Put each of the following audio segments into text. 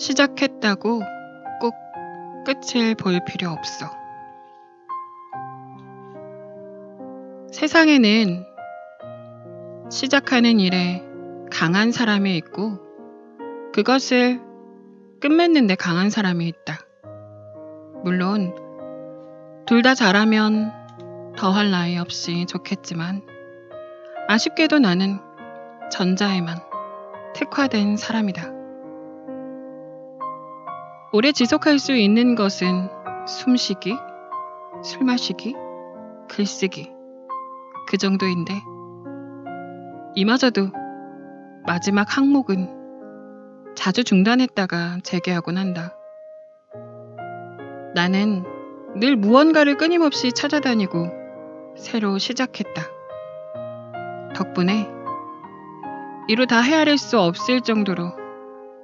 시작했다고 꼭 끝을 볼 필요 없어. 세상에는 시작하는 일에 강한 사람이 있고 그것을 끝맺는데 강한 사람이 있다. 물론 둘 다 잘하면 더할 나위 없이 좋겠지만 아쉽게도 나는 전자에만 특화된 사람이다. 오래 지속할 수 있는 것은 숨쉬기, 술 마시기, 글쓰기 그 정도인데 이마저도 마지막 항목은 자주 중단했다가 재개하곤 한다. 나는 늘 무언가를 끊임없이 찾아다니고 새로 시작했다. 덕분에 이루 다 헤아릴 수 없을 정도로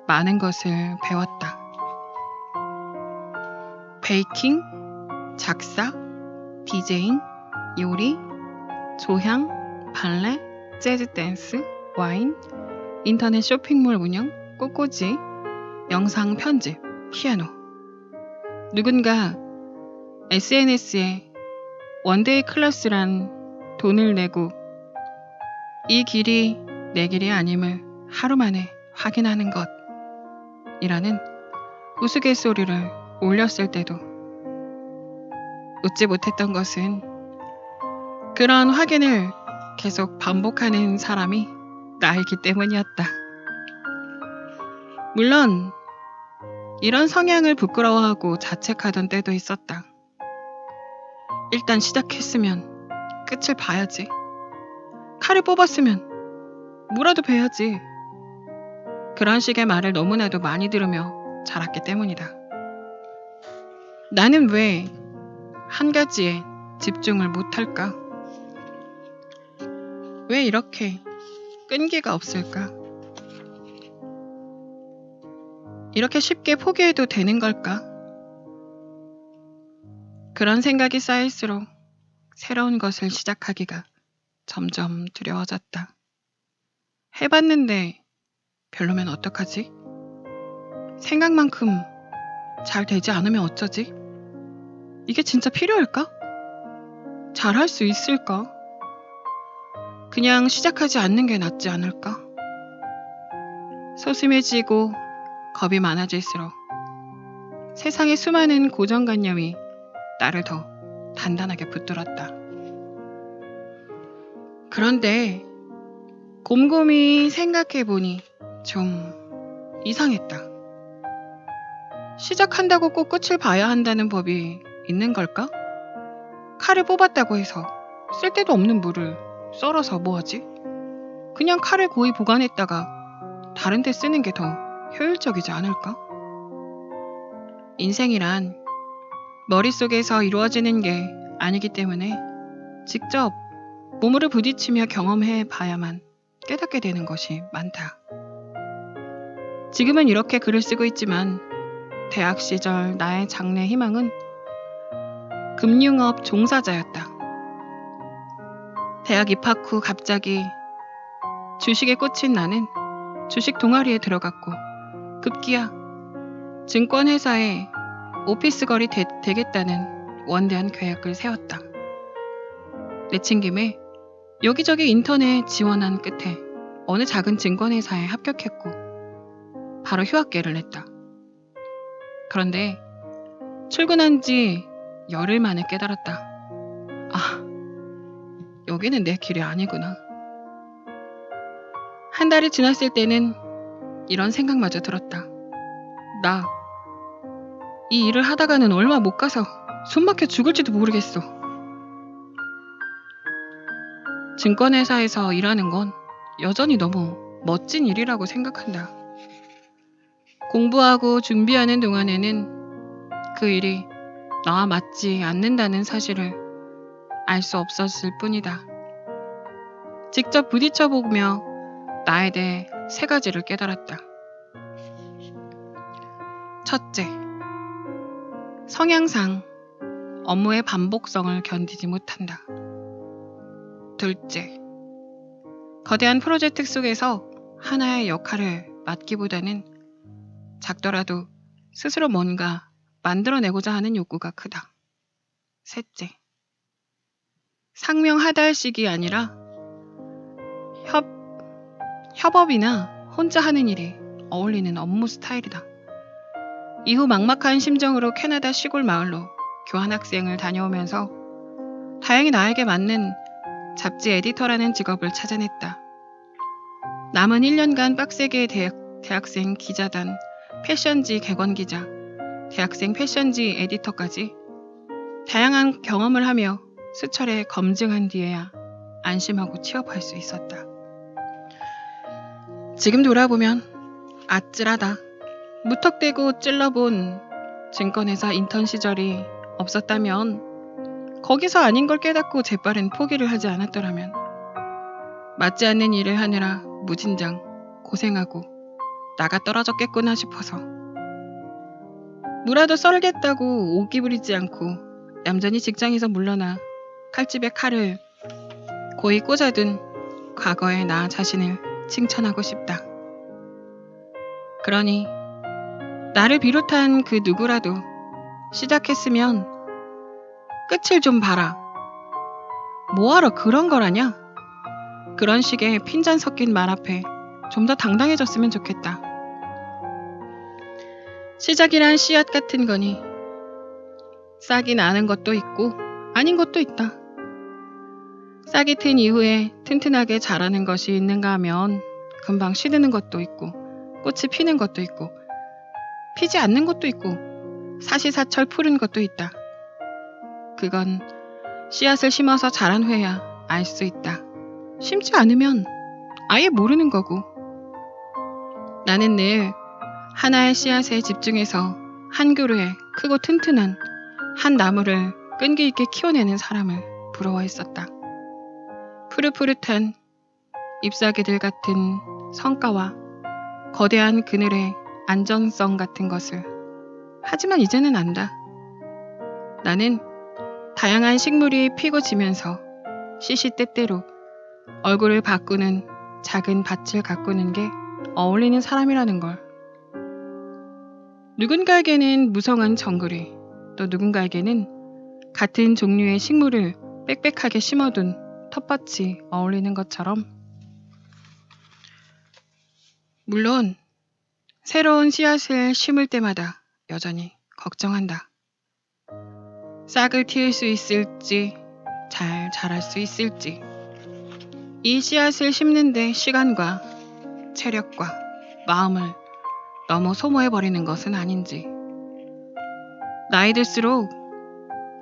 많은 것을 배웠다. 베이킹, 작사, 디제잉, 요리, 조향, 발레, 재즈 댄스, 와인, 인터넷 쇼핑몰 운영, 꽃꽂이, 영상 편집, 피아노. 누군가 SNS에 원데이 클래스란 돈을 내고 이 길이 내 길이 아님을 하루 만에 확인하는 것이라는 우스갯소리를 올렸을 때도 웃지 못했던 것은 그런 확인을 계속 반복하는 사람이 나이기 때문이었다. 물론 이런 성향을 부끄러워하고 자책하던 때도 있었다. 일단 시작했으면 끝을 봐야지. 칼을 뽑았으면 무라도 베야지. 그런 식의 말을 너무나도 많이 들으며 자랐기 때문이다. 나는 왜 한 가지에 집중을 못할까? 왜 이렇게 끈기가 없을까? 이렇게 쉽게 포기해도 되는 걸까? 그런 생각이 쌓일수록 새로운 것을 시작하기가 점점 두려워졌다. 해봤는데 별로면 어떡하지? 생각만큼 잘 되지 않으면 어쩌지? 이게 진짜 필요할까? 잘할 수 있을까? 그냥 시작하지 않는 게 낫지 않을까? 소심해지고 겁이 많아질수록 세상의 수많은 고정관념이 나를 더 단단하게 붙들었다. 그런데 곰곰이 생각해보니 좀 이상했다. 시작한다고 꼭 끝을 봐야 한다는 법이 있는 걸까? 칼을 뽑았다고 해서 쓸데도 없는 물을 썰어서 뭐하지? 그냥 칼을 고이 보관했다가 다른 데 쓰는 게 더 효율적이지 않을까? 인생이란 머릿속에서 이루어지는 게 아니기 때문에 직접 몸으로 부딪히며 경험해 봐야만 깨닫게 되는 것이 많다. 지금은 이렇게 글을 쓰고 있지만 대학 시절 나의 장래 희망은 금융업 종사자였다. 대학 입학 후 갑자기 주식에 꽂힌 나는 주식 동아리에 들어갔고 급기야 증권회사에 오피스걸이 되겠다는 원대한 계획을 세웠다. 내친김에 여기저기 인터넷 지원한 끝에 어느 작은 증권회사에 합격했고 바로 휴학계를 냈다. 그런데 출근한 지 열흘 만에 깨달았다. 아, 여기는 내 길이 아니구나. 한 달이 지났을 때는 이런 생각마저 들었다. 나 이 일을 하다가는 얼마 못 가서 숨막혀 죽을지도 모르겠어. 증권회사에서 일하는 건 여전히 너무 멋진 일이라고 생각한다. 공부하고 준비하는 동안에는 그 일이 나와 맞지 않는다는 사실을 알 수 없었을 뿐이다. 직접 부딪혀보며 나에 대해 3가지를 깨달았다. 첫째, 성향상 업무의 반복성을 견디지 못한다. 둘째, 거대한 프로젝트 속에서 하나의 역할을 맡기보다는 작더라도 스스로 뭔가 만들어내고자 하는 욕구가 크다. 셋째, 상명하달식이 아니라 협업이나 혼자 하는 일이 어울리는 업무 스타일이다. 이후 막막한 심정으로 캐나다 시골 마을로 교환학생을 다녀오면서 다행히 나에게 맞는 잡지 에디터라는 직업을 찾아냈다. 남은 1년간 빡세게 대학생 기자단, 패션지 객원기자, 대학생 패션지 에디터까지 다양한 경험을 하며 수차례 검증한 뒤에야 안심하고 취업할 수 있었다. 지금 돌아보면 아찔하다. 무턱대고 찔러본 증권회사 인턴 시절이 없었다면, 거기서 아닌 걸 깨닫고 재빠른 포기를 하지 않았더라면 맞지 않는 일을 하느라 무진장 고생하고 나가 떨어졌겠구나 싶어서 무라도 썰겠다고 오기 부리지 않고 얌전히 직장에서 물러나 칼집에 칼을 고이 꽂아둔 과거의 나 자신을 칭찬하고 싶다. 그러니 나를 비롯한 그 누구라도 시작했으면 끝을 좀 봐라. 뭐하러 그런 걸 하냐? 그런 식의 핀잔 섞인 말 앞에 좀 더 당당해졌으면 좋겠다. 시작이란 씨앗 같은 거니 싹이 나는 것도 있고 아닌 것도 있다. 싹이 튼 이후에 튼튼하게 자라는 것이 있는가 하면 금방 시드는 것도 있고 꽃이 피는 것도 있고 피지 않는 것도 있고 사시사철 푸른 것도 있다. 그건 씨앗을 심어서 자란 후에야 알 수 있다. 심지 않으면 아예 모르는 거고. 나는 늘 하나의 씨앗에 집중해서 한 그루에 크고 튼튼한 한 나무를 끈기 있게 키워내는 사람을 부러워했었다. 푸릇푸릇한 잎사귀들 같은 성과와 거대한 그늘의 안정성 같은 것을. 하지만 이제는 안다. 나는 다양한 식물이 피고 지면서 시시때때로 얼굴을 바꾸는 작은 밭을 가꾸는 게 어울리는 사람이라는 걸. 누군가에게는 무성한 정글이, 또 누군가에게는 같은 종류의 식물을 빽빽하게 심어둔 텃밭이 어울리는 것처럼, 물론 새로운 씨앗을 심을 때마다 여전히 걱정한다. 싹을 틔울 수 있을지, 잘 자랄 수 있을지, 이 씨앗을 심는데 시간과 체력과 마음을 너무 소모해버리는 것은 아닌지. 나이 들수록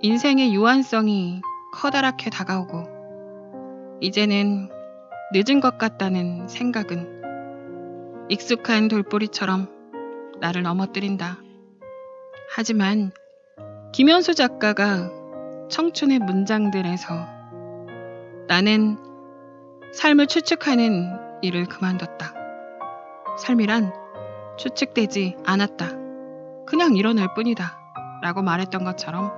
인생의 유한성이 커다랗게 다가오고 이제는 늦은 것 같다는 생각은 익숙한 돌뿌리처럼 나를 넘어뜨린다. 하지만 김현수 작가가 청춘의 문장들에서 나는 삶을 추측하는 일을 그만뒀다. 삶이란 추측되지 않았다. 그냥 일어날 뿐이다. 라고 말했던 것처럼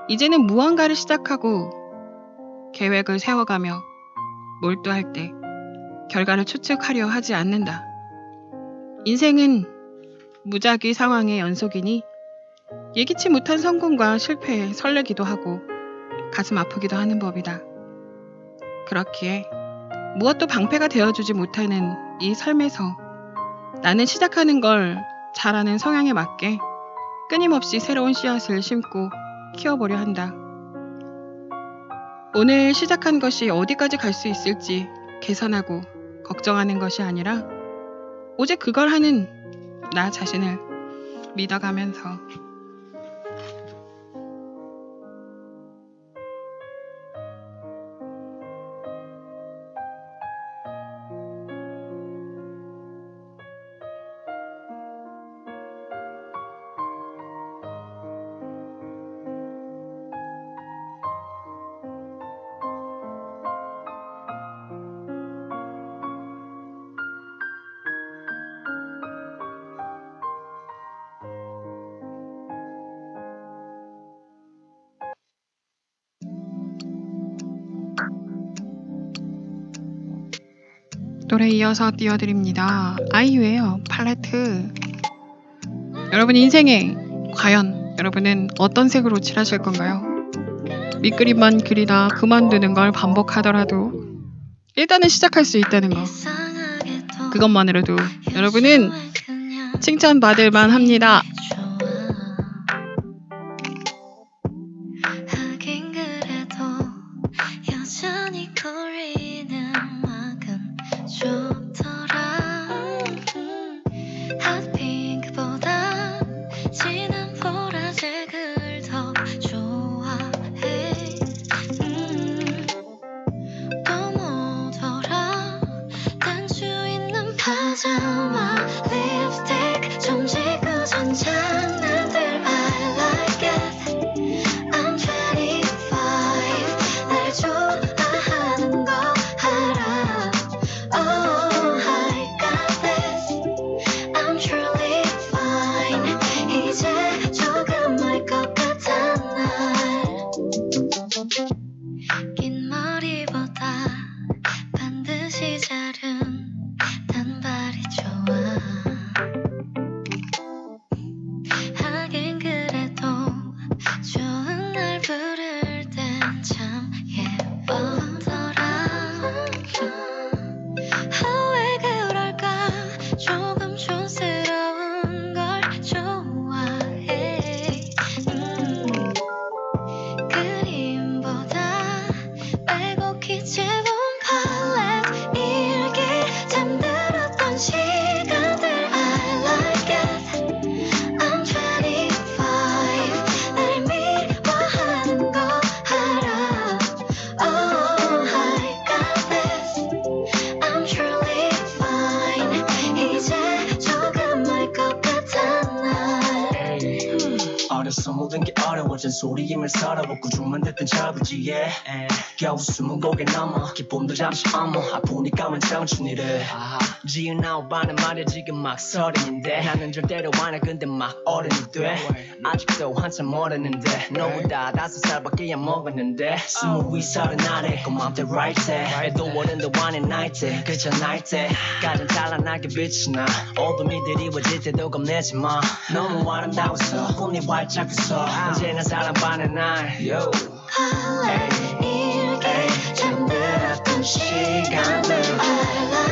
이제는 무언가를 시작하고 계획을 세워가며 몰두할 때 결과를 추측하려 하지 않는다. 인생은 무작위 상황의 연속이니 예기치 못한 성공과 실패에 설레기도 하고 가슴 아프기도 하는 법이다. 그렇기에 무엇도 방패가 되어주지 못하는 이 삶에서 나는 시작하는 걸 잘하는 성향에 맞게 끊임없이 새로운 씨앗을 심고 키워보려 한다. 오늘 시작한 것이 어디까지 갈 수 있을지 계산하고 걱정하는 것이 아니라 오직 그걸 하는 나 자신을 믿어가면서. 노래 이어서 띄워드립니다. 아이유예요. 팔레트. 여러분 인생에 과연 여러분은 어떤 색으로 칠하실 건가요? 밑그림만 그리다 그만두는 걸 반복하더라도 일단은 시작할 수 있다는 거, 그것만으로도 여러분은 칭찬받을 만합니다. 하긴 그래도 여전히 거리는 음악은 좋더라. 핫핑크보다 진한 보라색을 더 좋아해. 또 뭐더라, 단추 있는 파자마 립스틱 좀 지그전 장난들 I like it. I'm 25 날 좋아하는 거 알아. Oh I got this. I'm truly fine. 이제 조금 알 것 같아 날. 긴 머리보다 반드시 자른 단발이 좋아. 하긴 그래도 좋은 날 부를 땐 참 예쁘더라. 왜 그럴까, 조금 촌스러운 걸 좋아해. 그림보다 빼곡히 채운 팔레트 일기 잠들었던 시간들 I like it. I'm 25 날 미워하는 거 알아. Oh I got this. I'm truly fine. 이제 조금 알 것 같아 날. 어려서 모든 게 어려워진 소리임을 서러웠고 춤만 듣던 저부지에 겨우 숨은 고개 넘어 기쁨도 잠시 어머 아프니까 청춘이를 지은 아우바는 말야 지금 막 서른인데 나는 절대로 안해 근데 막 어른이 돼 아직도 한참 모르는데 너보다 5살밖에 안 먹었는데 20위 서른 아래 고맘대 right 때 해도 어른도 안해 night 때 그저 night 때 가장 찬란하게 빛이 나 어둠이 드리워질 때도 겁내지 마 너무 아름다워서 꿈이 활짝 웃어 언제나 사랑받는 날 팔레트 일기 잠들었던 시간들 I like